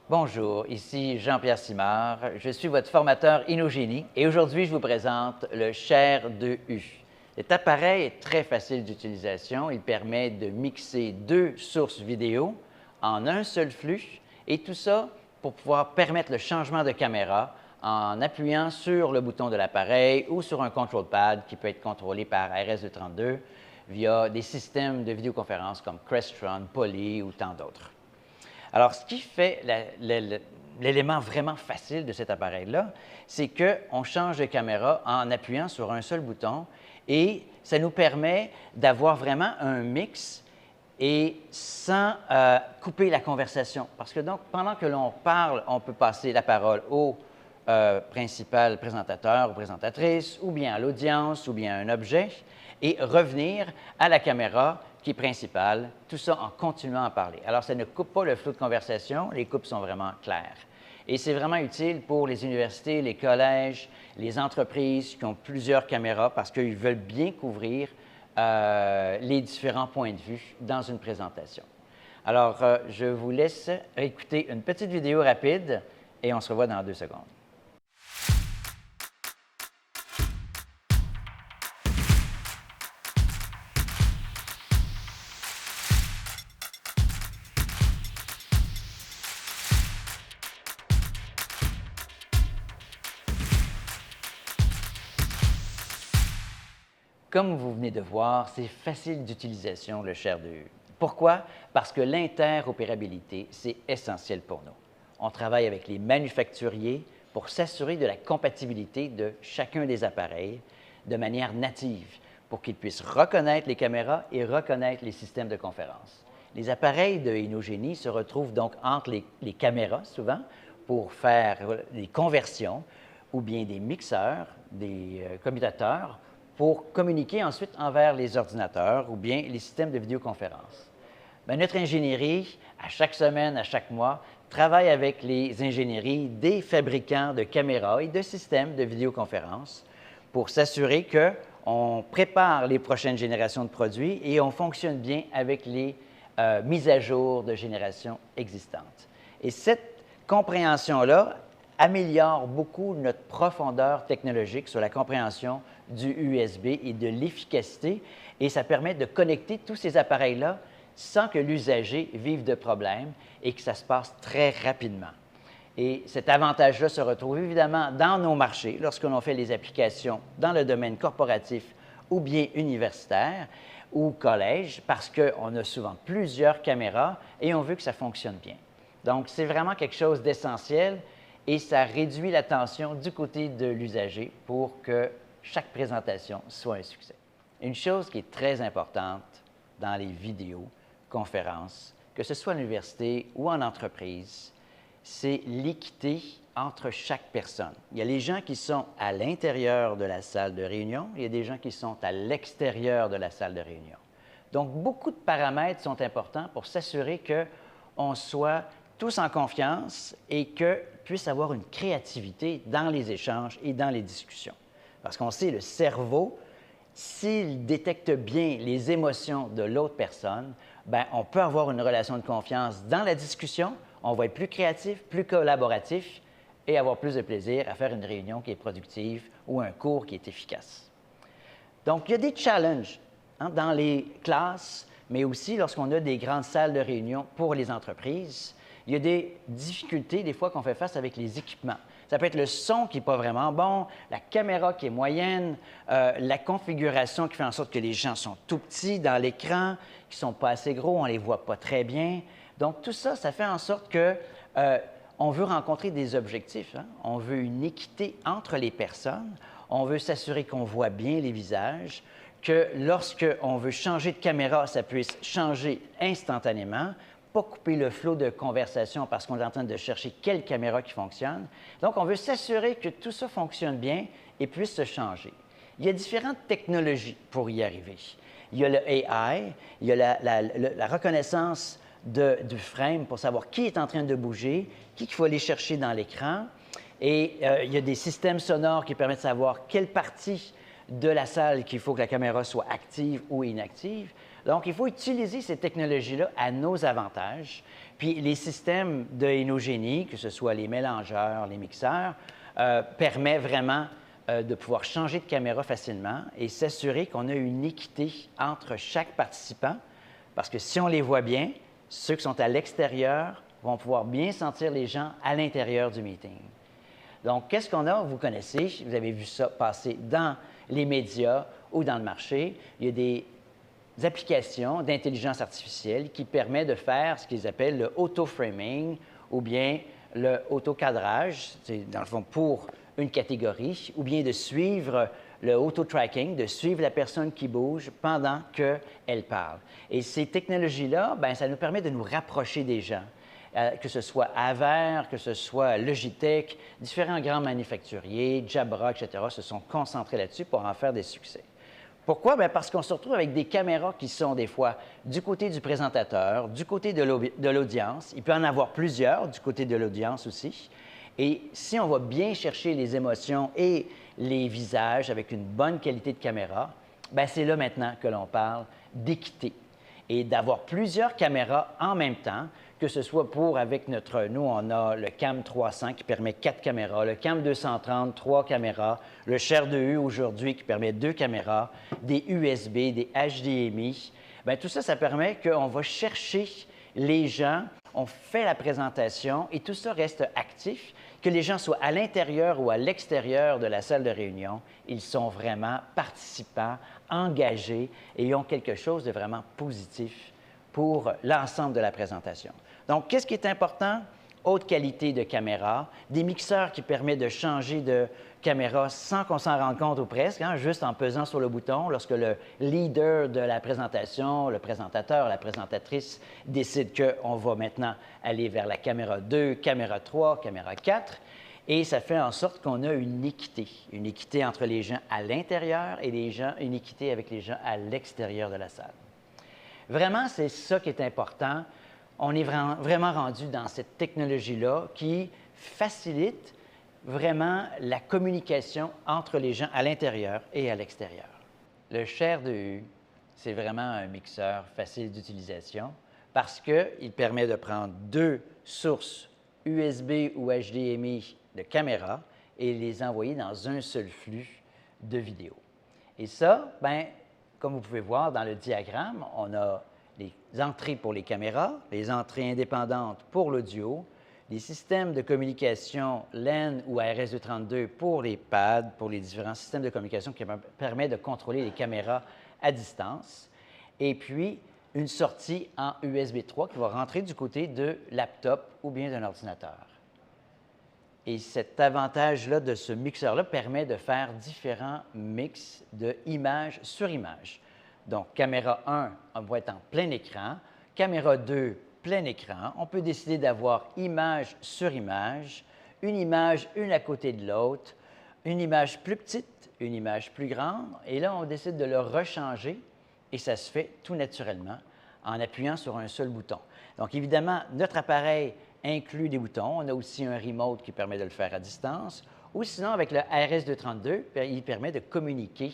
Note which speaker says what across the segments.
Speaker 1: Bonjour, ici Jean-Pierre Simard. Je suis votre formateur Innogénie et aujourd'hui, je vous présente le Share 2U. Cet appareil est très facile d'utilisation. Il permet de mixer deux sources vidéo en un seul flux et tout ça pour pouvoir permettre le changement de caméra en appuyant sur le bouton de l'appareil ou sur un control pad qui peut être contrôlé par RS-232 via des systèmes de vidéoconférence comme Crestron, Poly ou tant d'autres. Alors, ce qui fait l'élément vraiment facile de cet appareil-là, c'est qu'on change de caméra en appuyant sur un seul bouton et ça nous permet d'avoir vraiment un mix et sans couper la conversation. Parce que donc, pendant que l'on parle, on peut passer la parole au principal présentateur ou présentatrice, ou bien à l'audience, ou bien à un objet, et revenir à la caméra qui est principale, tout ça en continuant à parler. Alors, ça ne coupe pas le flot de conversation, les coupes sont vraiment claires. Et c'est vraiment utile pour les universités, les collèges, les entreprises qui ont plusieurs caméras parce qu'ils veulent bien couvrir les différents points de vue dans une présentation. Alors, je vous laisse écouter une petite vidéo rapide et on se revoit dans 2 secondes. Comme vous venez de voir, c'est facile d'utilisation, le Share 2U. Pourquoi? Parce que l'interopérabilité, c'est essentiel pour nous. On travaille avec les manufacturiers pour s'assurer de la compatibilité de chacun des appareils de manière native, pour qu'ils puissent reconnaître les caméras et reconnaître les systèmes de conférence. Les appareils de Innogénie se retrouvent donc entre les caméras, souvent, pour faire des conversions, ou bien des mixeurs, des commutateurs, pour communiquer ensuite envers les ordinateurs ou bien les systèmes de vidéoconférence. Bien, notre ingénierie, à chaque semaine, à chaque mois, travaille avec les ingénieries des fabricants de caméras et de systèmes de vidéoconférence pour s'assurer qu'on prépare les prochaines générations de produits et on fonctionne bien avec les mises à jour de générations existantes. Et cette compréhension-là améliore beaucoup notre profondeur technologique sur la compréhension du USB et de l'efficacité, et ça permet de connecter tous ces appareils-là sans que l'usager vive de problèmes et que ça se passe très rapidement. Et cet avantage-là se retrouve évidemment dans nos marchés lorsque l'on fait les applications dans le domaine corporatif ou bien universitaire ou collège, parce qu'on a souvent plusieurs caméras et on veut que ça fonctionne bien. Donc, c'est vraiment quelque chose d'essentiel et ça réduit la tension du côté de l'usager pour que chaque présentation soit un succès. Une chose qui est très importante dans les vidéoconférences, que ce soit à l'université ou en entreprise, c'est l'équité entre chaque personne. Il y a les gens qui sont à l'intérieur de la salle de réunion, il y a des gens qui sont à l'extérieur de la salle de réunion. Donc, beaucoup de paramètres sont importants pour s'assurer qu'on soit tous en confiance et qu'on puisse avoir une créativité dans les échanges et dans les discussions. Parce qu'on sait, le cerveau, s'il détecte bien les émotions de l'autre personne, bien, on peut avoir une relation de confiance dans la discussion, on va être plus créatif, plus collaboratif et avoir plus de plaisir à faire une réunion qui est productive ou un cours qui est efficace. Donc, il y a des challenges dans les classes, mais aussi lorsqu'on a des grandes salles de réunion pour les entreprises. Il y a des difficultés des fois qu'on fait face avec les équipements. Ça peut être le son qui n'est pas vraiment bon, la caméra qui est moyenne, la configuration qui fait en sorte que les gens sont tout petits dans l'écran, qui ne sont pas assez gros, on ne les voit pas très bien. Donc, tout ça, ça fait en sorte qu'on veut rencontrer des objectifs. On veut une équité entre les personnes. On veut s'assurer qu'on voit bien les visages, que lorsqu'on veut changer de caméra, ça puisse changer instantanément, pas couper le flot de conversation parce qu'on est en train de chercher quelle caméra qui fonctionne. Donc, on veut s'assurer que tout ça fonctionne bien et puisse se changer. Il y a différentes technologies pour y arriver. Il y a le AI, il y a la reconnaissance du frame pour savoir qui est en train de bouger, qui qu'il faut aller chercher dans l'écran. Et il y a des systèmes sonores qui permettent de savoir quelle partie de la salle qu'il faut que la caméra soit active ou inactive. Donc, il faut utiliser ces technologies-là à nos avantages. Puis, les systèmes de Inogénie, que ce soit les mélangeurs, les mixeurs, permettent vraiment de pouvoir changer de caméra facilement et s'assurer qu'on a une équité entre chaque participant. Parce que si on les voit bien, ceux qui sont à l'extérieur vont pouvoir bien sentir les gens à l'intérieur du meeting. Donc, qu'est-ce qu'on a? Vous connaissez, vous avez vu ça passer dans les médias ou dans le marché. Il y a des applications d'intelligence artificielle qui permettent de faire ce qu'ils appellent le auto-framing ou bien le auto-cadrage, c'est dans le fond pour une catégorie, ou bien de suivre le auto-tracking, de suivre la personne qui bouge pendant qu'elle parle. Et ces technologies-là, bien, ça nous permet de nous rapprocher des gens, que ce soit Aver, que ce soit Logitech, différents grands manufacturiers, Jabra, etc., se sont concentrés là-dessus pour en faire des succès. Pourquoi? Bien, parce qu'on se retrouve avec des caméras qui sont des fois du côté du présentateur, du côté de l'audience. Il peut en avoir plusieurs du côté de l'audience aussi. Et si on va bien chercher les émotions et les visages avec une bonne qualité de caméra, bien, c'est là maintenant que l'on parle d'équité et d'avoir plusieurs caméras en même temps, que ce soit nous, on a le Cam 300 qui permet 4 caméras, le Cam 230, 3 caméras, le Share 2U aujourd'hui qui permet 2 caméras, des USB, des HDMI. Bien, tout ça, ça permet qu'on va chercher les gens, on fait la présentation et tout ça reste actif. Que les gens soient à l'intérieur ou à l'extérieur de la salle de réunion, ils sont vraiment participants, engagés et ils ont quelque chose de vraiment positif pour l'ensemble de la présentation. Donc, qu'est-ce qui est important? Haute qualité de caméra, des mixeurs qui permettent de changer de caméra sans qu'on s'en rende compte ou presque, juste en pesant sur le bouton lorsque le leader de la présentation, le présentateur, la présentatrice décide qu'on va maintenant aller vers la caméra 2, caméra 3, caméra 4. Et ça fait en sorte qu'on a une équité entre les gens à l'intérieur et une équité avec les gens à l'extérieur de la salle. Vraiment, c'est ça qui est important. On est vraiment rendu dans cette technologie-là qui facilite vraiment la communication entre les gens à l'intérieur et à l'extérieur. Le Share 2U, c'est vraiment un mixeur facile d'utilisation parce qu'il permet de prendre 2 sources USB ou HDMI de caméra et les envoyer dans un seul flux de vidéo. Et ça, bien, comme vous pouvez voir dans le diagramme, on a les entrées pour les caméras, les entrées indépendantes pour l'audio, les systèmes de communication LAN ou RS-232 pour les pads, pour les différents systèmes de communication qui permettent de contrôler les caméras à distance, et puis une sortie en USB 3 qui va rentrer du côté de laptop ou bien d'un ordinateur. Et cet avantage-là de ce mixeur-là permet de faire différents mix de image sur image. Donc, caméra 1, on va être en plein écran. Caméra 2, plein écran. On peut décider d'avoir image sur image, une à côté de l'autre, une image plus petite, une image plus grande. Et là, on décide de le rechanger et ça se fait tout naturellement en appuyant sur un seul bouton. Donc, évidemment, notre appareil inclut des boutons. On a aussi un remote qui permet de le faire à distance. Ou sinon, avec le RS-232, il permet de communiquer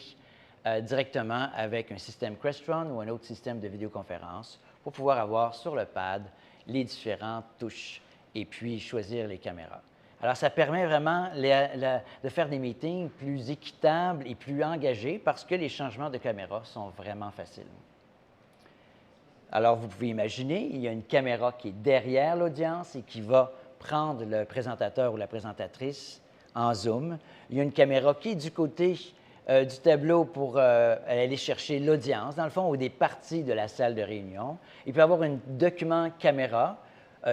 Speaker 1: directement avec un système Crestron ou un autre système de vidéoconférence pour pouvoir avoir sur le pad les différentes touches et puis choisir les caméras. Alors, ça permet vraiment de faire des meetings plus équitables et plus engagés parce que les changements de caméra sont vraiment faciles. Alors, vous pouvez imaginer, il y a une caméra qui est derrière l'audience et qui va prendre le présentateur ou la présentatrice en zoom. Il y a une caméra qui est du côté du tableau pour aller chercher l'audience, dans le fond, ou des parties de la salle de réunion. Il peut y avoir un document caméra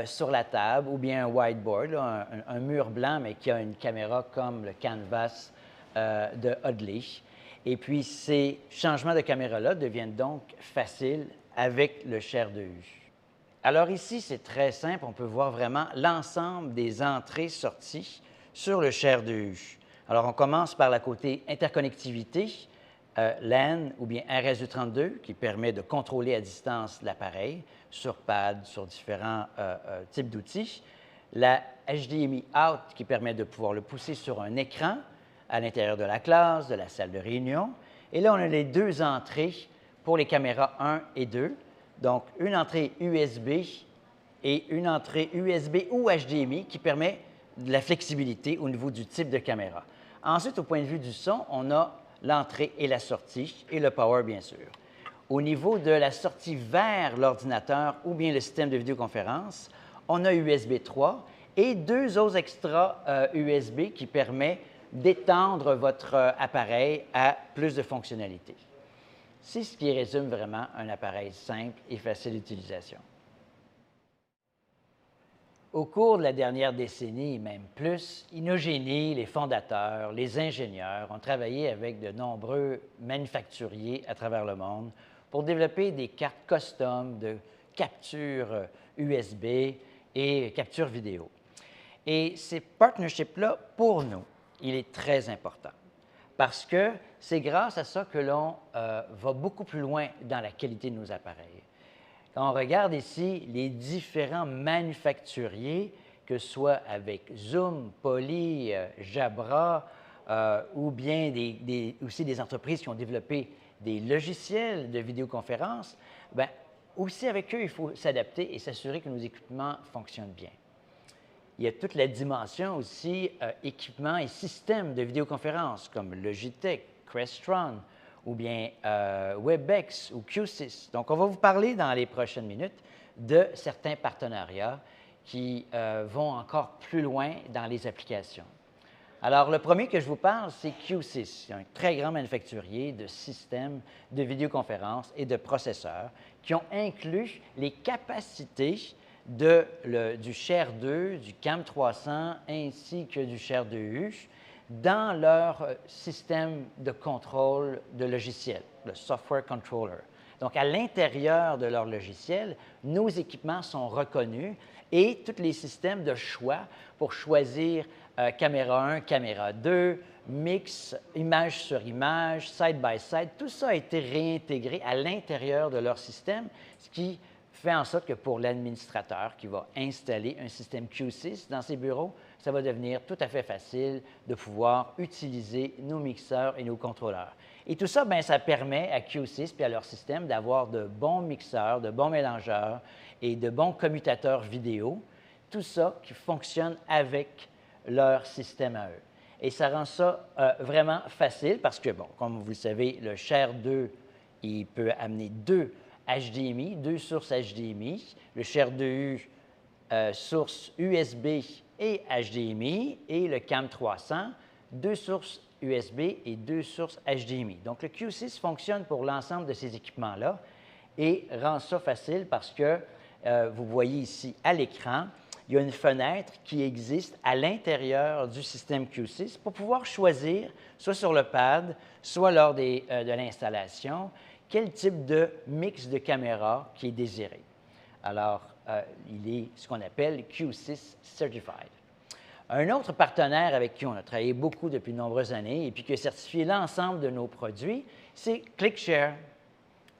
Speaker 1: sur la table ou bien un whiteboard, là, un mur blanc, mais qui a une caméra comme le canvas de Hodley. Et puis, ces changements de caméra-là deviennent donc faciles avec le Share 2U. Alors ici, c'est très simple. On peut voir vraiment l'ensemble des entrées-sorties sur le Share 2U. Alors, on commence par la côté interconnectivité, LAN ou bien RS-232, qui permet de contrôler à distance l'appareil sur pad, sur différents types d'outils. La HDMI out, qui permet de pouvoir le pousser sur un écran à l'intérieur de la classe, de la salle de réunion. Et là, on a les deux entrées pour les caméras 1 et 2. Donc, une entrée USB et une entrée USB ou HDMI qui permet de la flexibilité au niveau du type de caméra. Ensuite, au point de vue du son, on a l'entrée et la sortie et le power, bien sûr. Au niveau de la sortie vers l'ordinateur ou bien le système de vidéoconférence, on a USB 3 et deux autres extras USB qui permettent d'étendre votre appareil à plus de fonctionnalités. C'est ce qui résume vraiment un appareil simple et facile d'utilisation. Au cours de la dernière décennie, et même plus, Innogénie, les fondateurs, les ingénieurs ont travaillé avec de nombreux manufacturiers à travers le monde pour développer des cartes custom de capture USB et capture vidéo. Et ces partnerships-là, pour nous, il est très important parce que c'est grâce à ça que l'on va beaucoup plus loin dans la qualité de nos appareils. Quand on regarde ici les différents manufacturiers, que ce soit avec Zoom, Poly, Jabra, ou bien aussi des entreprises qui ont développé des logiciels de vidéoconférence, bien, aussi avec eux, il faut s'adapter et s'assurer que nos équipements fonctionnent bien. Il y a toute la dimension aussi équipements et systèmes de vidéoconférence comme Logitech, Crestron, ou bien WebEx ou Q6. Donc, on va vous parler dans les prochaines minutes de certains partenariats qui vont encore plus loin dans les applications. Alors, le premier que je vous parle, c'est Q6. C'est un très grand manufacturier de systèmes de vidéoconférence et de processeurs qui ont inclus les capacités du Share 2, du CAM 300 ainsi que du Share 2U dans leur système de contrôle de logiciel, le Software Controller. Donc, à l'intérieur de leur logiciel, nos équipements sont reconnus et tous les systèmes de choix pour choisir caméra 1, caméra 2, mix, image sur image, side-by-side, tout ça a été réintégré à l'intérieur de leur système, ce qui fait en sorte que pour l'administrateur qui va installer un système Q6 dans ses bureaux, ça va devenir tout à fait facile de pouvoir utiliser nos mixeurs et nos contrôleurs. Et tout ça, bien, ça permet à Q6 et à leur système d'avoir de bons mixeurs, de bons mélangeurs et de bons commutateurs vidéo, tout ça qui fonctionne avec leur système à eux. Et ça rend ça vraiment facile parce que, bon, comme vous le savez, le Share 2, il peut amener deux HDMI, deux sources HDMI, le Share 2U, source USB et HDMI, et le CAM 300, deux sources USB et deux sources HDMI. Donc, le Q6 fonctionne pour l'ensemble de ces équipements-là et rend ça facile parce que vous voyez ici à l'écran, il y a une fenêtre qui existe à l'intérieur du système Q6 pour pouvoir choisir, soit sur le pad, soit lors de l'installation, quel type de mix de caméra qui est désiré. Alors, il est ce qu'on appelle Q6 Certified. Un autre partenaire avec qui on a travaillé beaucoup depuis de nombreuses années et puis qui a certifié l'ensemble de nos produits, c'est ClickShare.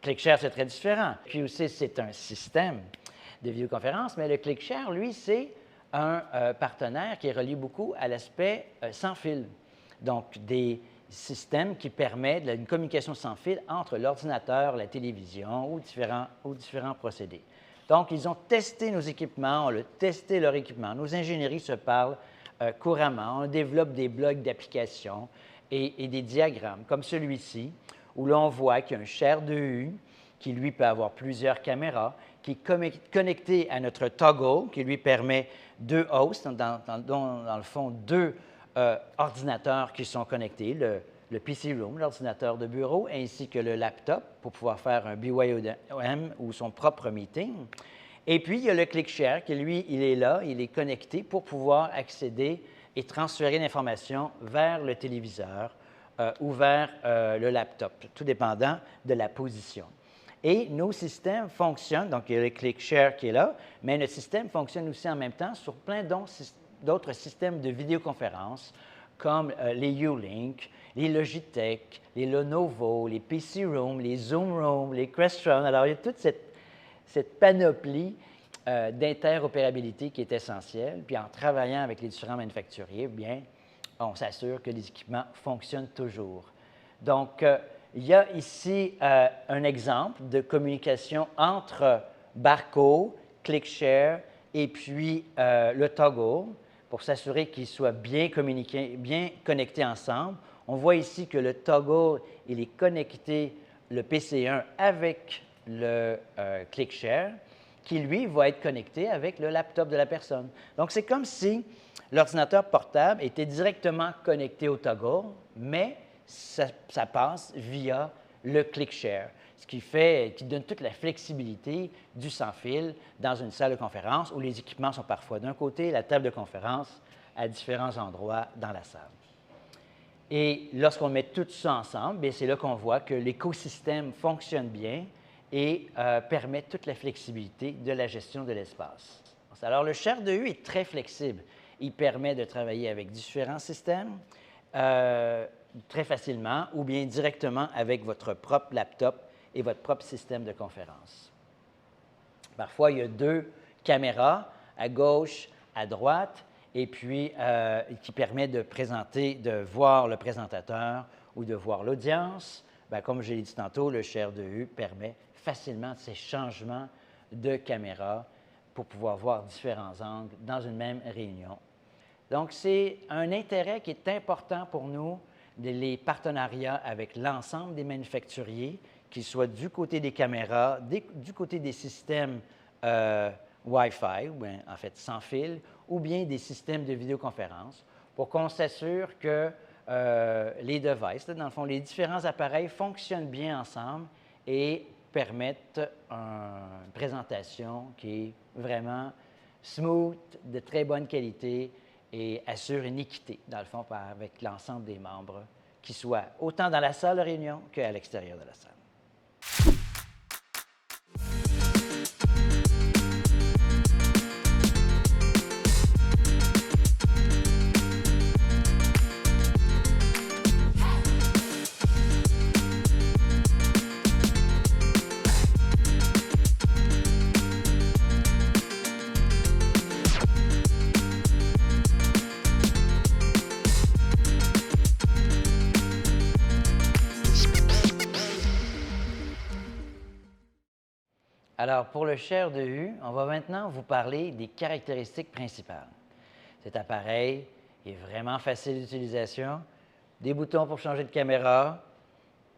Speaker 1: ClickShare, c'est très différent. Q6, c'est un système de vidéoconférence, mais le ClickShare, lui, c'est un partenaire qui est relié beaucoup à l'aspect sans fil. Donc, des systèmes qui permettent une communication sans fil entre l'ordinateur, la télévision ou différents procédés. Donc, ils ont testé nos équipements, on a testé leur équipement. Nos ingénieries se parlent couramment. On développe des blocs d'applications et des diagrammes comme celui-ci, où l'on voit qu'il y a un Share 2U qui, lui, peut avoir plusieurs caméras, qui est connecté à notre toggle, qui lui permet deux hosts, dans le fond, deux ordinateurs qui sont connectés, le PC Room, l'ordinateur de bureau, ainsi que le laptop pour pouvoir faire un BYOM ou son propre meeting. Et puis, il y a le ClickShare qui, lui, il est là, il est connecté pour pouvoir accéder et transférer l'information vers le téléviseur ou vers le laptop, tout dépendant de la position. Et nos systèmes fonctionnent, donc il y a le ClickShare qui est là, mais notre système fonctionne aussi en même temps sur plein d'autres systèmes de vidéoconférence, comme les U-Link, les Logitech, les Lenovo, les PC Room, les Zoom Room, les Crestron. Alors, il y a toute cette panoplie d'interopérabilité qui est essentielle. Puis, en travaillant avec les différents manufacturiers, bien, on s'assure que les équipements fonctionnent toujours. Donc, il y a ici un exemple de communication entre Barco, ClickShare et puis le toggle pour s'assurer qu'ils soient bien communiqués, bien connectés ensemble. On voit ici que le toggle, il est connecté, le PC1, avec le ClickShare, qui, lui, va être connecté avec le laptop de la personne. Donc, c'est comme si l'ordinateur portable était directement connecté au toggle, mais ça passe via le ClickShare, ce qui donne toute la flexibilité du sans-fil dans une salle de conférence où les équipements sont parfois d'un côté, la table de conférence à différents endroits dans la salle. Et lorsqu'on met tout ça ensemble, c'est là qu'on voit que l'écosystème fonctionne bien et permet toute la flexibilité de la gestion de l'espace. Alors, le Share 2U est très flexible. Il permet de travailler avec différents systèmes très facilement ou bien directement avec votre propre laptop et votre propre système de conférence. Parfois, il y a 2 caméras à gauche, à droite, et puis qui permet de présenter, de voir le présentateur ou de voir l'audience. Bien, comme je l'ai dit tantôt, le Share 2U permet facilement ces changements de caméra pour pouvoir voir différents angles dans une même réunion. Donc, c'est un intérêt qui est important pour nous, les partenariats avec l'ensemble des manufacturiers, qu'ils soient du côté des caméras, du côté des systèmes Wi-Fi, ou bien, en fait sans fil, ou bien des systèmes de vidéoconférence, pour qu'on s'assure que les devices, dans le fond, les différents appareils fonctionnent bien ensemble et permettent une présentation qui est vraiment smooth, de très bonne qualité et assure une équité, dans le fond, avec l'ensemble des membres, qui soient autant dans la salle de réunion qu'à l'extérieur de la salle. Alors, pour le Share 2U, on va maintenant vous parler des caractéristiques principales. Cet appareil est vraiment facile d'utilisation, des boutons pour changer de caméra,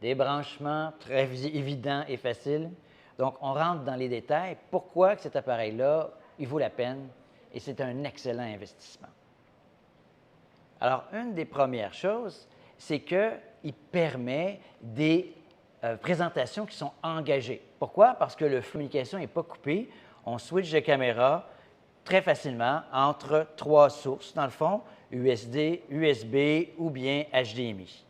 Speaker 1: des branchements très évidents et faciles. Donc, on rentre dans les détails. Pourquoi cet appareil-là, il vaut la peine et c'est un excellent investissement. Alors, une des premières choses, c'est qu'il permet des présentations qui sont engagées. Pourquoi? Parce que le flux de communication n'est pas coupé. On switch de caméra très facilement entre 3 sources, dans le fond, USD, USB ou bien HDMI.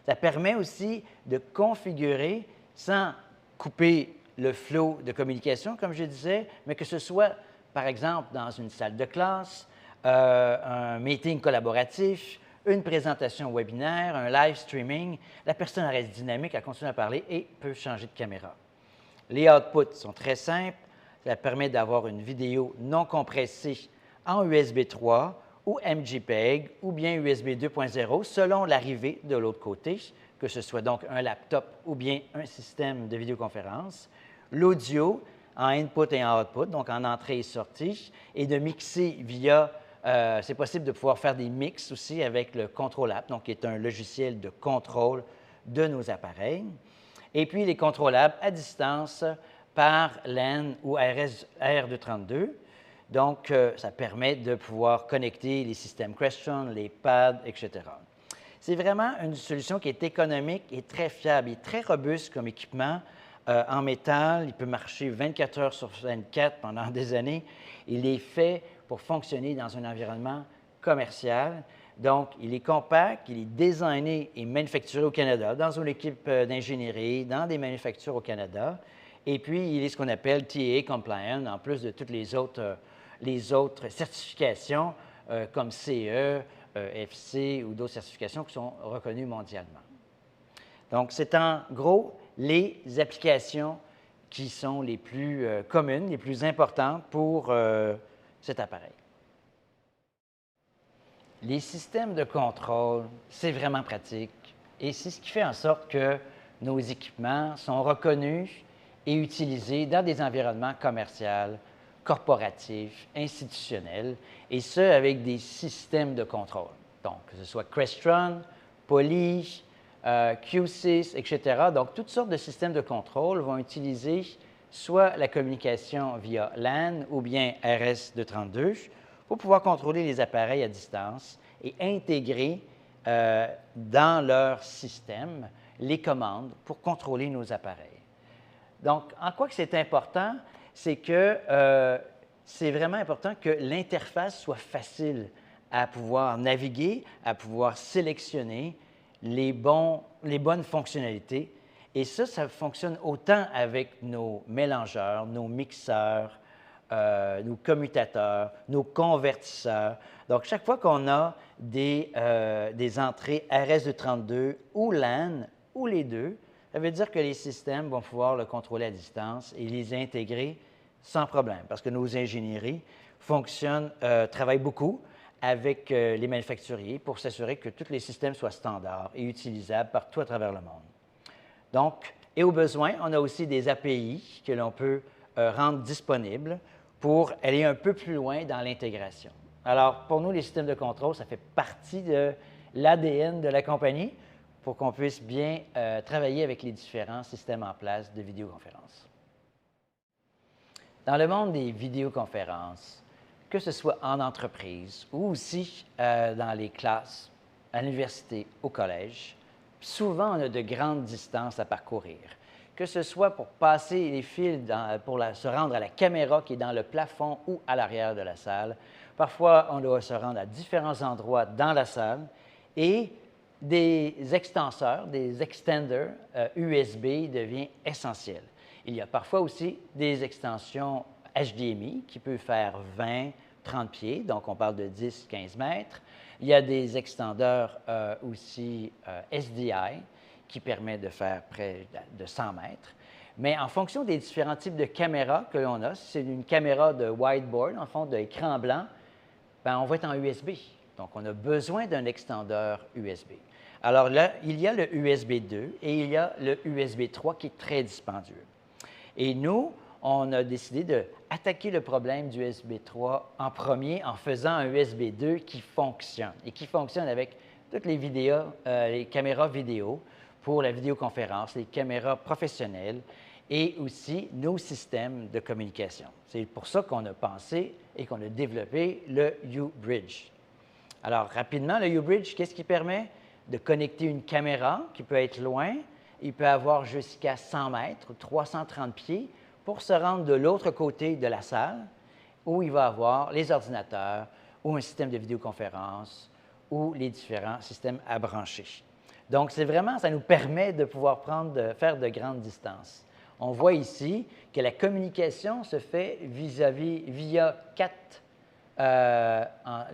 Speaker 1: Ça permet aussi de configurer sans couper le flot de communication, comme je disais, mais que ce soit, par exemple, dans une salle de classe, un meeting collaboratif, une présentation webinaire, un live streaming, la personne reste dynamique, elle continue à parler et peut changer de caméra. Les outputs sont très simples. Ça permet d'avoir une vidéo non compressée en USB 3 ou MJPEG ou bien USB 2.0 selon l'arrivée de l'autre côté, que ce soit donc un laptop ou bien un système de vidéoconférence. L'audio en input et en output, donc en entrée et sortie, et de mixer via c'est possible de pouvoir faire des mix aussi avec le Control App, donc qui est un logiciel de contrôle de nos appareils. Et puis les contrôlables à distance par LAN ou AR232. Donc, ça permet de pouvoir connecter les systèmes Crestron, les pads, etc. C'est vraiment une solution qui est économique et très fiable. Il est très robuste comme équipement en métal. Il peut marcher 24 heures sur 24 pendant des années. Il est fait pour fonctionner dans un environnement commercial. Donc, il est compact, il est designé et manufacturé au Canada, dans une équipe d'ingénierie, dans des manufactures au Canada. Et puis, il est ce qu'on appelle TAA compliant, en plus de toutes les autres certifications comme CE, FC ou d'autres certifications qui sont reconnues mondialement. Donc, c'est en gros les applications qui sont les plus communes, les plus importantes pour cet appareil. Les systèmes de contrôle, c'est vraiment pratique et c'est ce qui fait en sorte que nos équipements sont reconnus et utilisés dans des environnements commerciaux, corporatifs, institutionnels, et ce, avec des systèmes de contrôle. Donc, que ce soit Crestron, Poly, Q6, etc. Donc, toutes sortes de systèmes de contrôle vont utiliser soit la communication via LAN ou bien RS-232 pour pouvoir contrôler les appareils à distance et intégrer dans leur système les commandes pour contrôler nos appareils. Donc, en quoi que c'est important, c'est que c'est vraiment important que l'interface soit facile à pouvoir naviguer, à pouvoir sélectionner les bonnes fonctionnalités. Et ça fonctionne autant avec nos mélangeurs, nos mixeurs, nos commutateurs, nos convertisseurs. Donc, chaque fois qu'on a des entrées RS-232 ou LAN, ou les deux, ça veut dire que les systèmes vont pouvoir le contrôler à distance et les intégrer sans problème, parce que nos ingénieries travaillent beaucoup avec les manufacturiers pour s'assurer que tous les systèmes soient standards et utilisables partout à travers le monde. Donc, et au besoin, on a aussi des API que l'on peut rendre disponibles pour aller un peu plus loin dans l'intégration. Alors, pour nous, les systèmes de contrôle, ça fait partie de l'ADN de la compagnie pour qu'on puisse bien travailler avec les différents systèmes en place de vidéoconférence. Dans le monde des vidéoconférences, que ce soit en entreprise ou aussi dans les classes, à l'université, au collège, souvent on a de grandes distances à parcourir, que ce soit pour passer les fils pour se rendre à la caméra qui est dans le plafond ou à l'arrière de la salle. Parfois, on doit se rendre à différents endroits dans la salle et des extenseurs, des extenders USB devient essentiel. Il y a parfois aussi des extensions HDMI qui peuvent faire 20, 30 pieds, donc on parle de 10, 15 mètres. Il y a des extendeurs aussi SDI qui permet de faire près de 100 mètres. Mais en fonction des différents types de caméras que l'on a, si c'est une caméra de whiteboard, en fond d'écran blanc, bien, on va être en USB. Donc, on a besoin d'un extendeur USB. Alors là, il y a le USB 2 et il y a le USB 3 qui est très dispendieux. Et nous, on a décidé d'attaquer le problème du USB 3 en premier en faisant un USB 2 qui fonctionne et qui fonctionne avec toutes les les caméras vidéo pour la vidéoconférence, les caméras professionnelles et aussi nos systèmes de communication. C'est pour ça qu'on a pensé et qu'on a développé le U-Bridge. Alors, rapidement, le U-Bridge, qu'est-ce qui permet? De connecter une caméra qui peut être loin, il peut avoir jusqu'à 100 mètres, 330 pieds, pour se rendre de l'autre côté de la salle, où il va avoir les ordinateurs ou un système de vidéoconférence ou les différents systèmes à brancher. Donc, c'est vraiment, ça nous permet de pouvoir faire de grandes distances. On voit ici que la communication se fait via 4,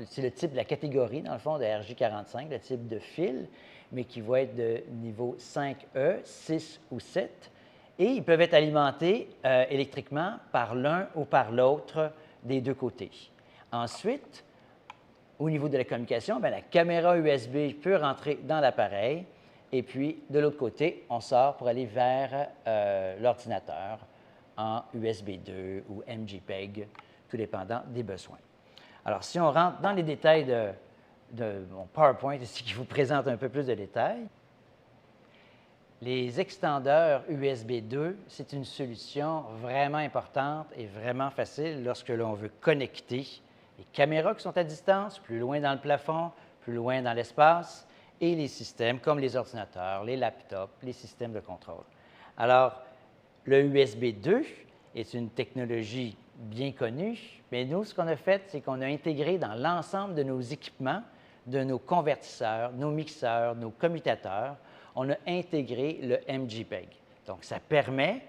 Speaker 1: c'est le type, la catégorie, dans le fond, de RJ45, le type de fil, mais qui va être de niveau 5E, 6 ou 7. Et ils peuvent être alimentés électriquement par l'un ou par l'autre des deux côtés. Ensuite, au niveau de la communication, bien, la caméra USB peut rentrer dans l'appareil et puis, de l'autre côté, on sort pour aller vers l'ordinateur en USB 2 ou MJPEG, tout dépendant des besoins. Alors, si on rentre dans les détails de mon PowerPoint ici qui vous présente un peu plus de détails, les extendeurs USB 2, c'est une solution vraiment importante et vraiment facile lorsque l'on veut connecter les caméras qui sont à distance, plus loin dans le plafond, plus loin dans l'espace, et les systèmes comme les ordinateurs, les laptops, les systèmes de contrôle. Alors, le USB 2 est une technologie bien connue, mais nous, ce qu'on a fait, c'est qu'on a intégré dans l'ensemble de nos équipements, de nos convertisseurs, nos mixeurs, nos commutateurs, on a intégré le MJPEG. Donc, ça permet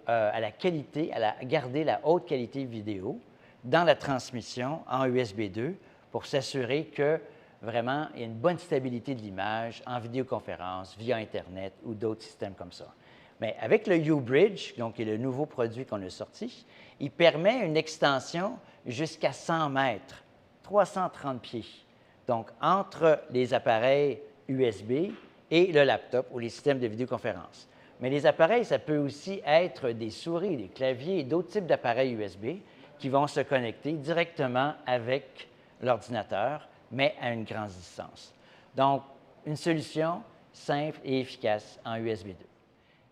Speaker 1: à la qualité, garder la haute qualité vidéo dans la transmission en USB 2 pour s'assurer que vraiment, il y a une bonne stabilité de l'image en vidéoconférence, via Internet ou d'autres systèmes comme ça. Mais avec le U-Bridge, donc qui est le nouveau produit qu'on a sorti, il permet une extension jusqu'à 100 mètres, 330 pieds. Donc, entre les appareils USB et le laptop ou les systèmes de vidéoconférence. Mais les appareils, ça peut aussi être des souris, des claviers et d'autres types d'appareils USB qui vont se connecter directement avec l'ordinateur, mais à une grande distance. Donc, une solution simple et efficace en USB 2.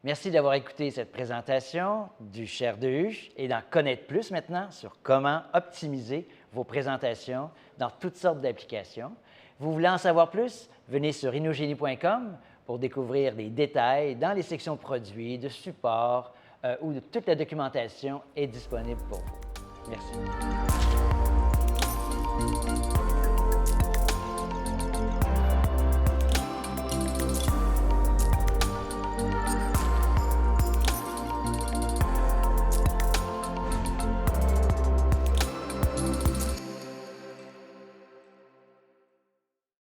Speaker 1: Merci d'avoir écouté cette présentation du Chair de Huche et d'en connaître plus maintenant sur comment optimiser vos présentations dans toutes sortes d'applications. Vous voulez en savoir plus? Venez sur inogenie.com pour découvrir des détails dans les sections produits, de support, où toute la documentation est disponible pour vous. Merci.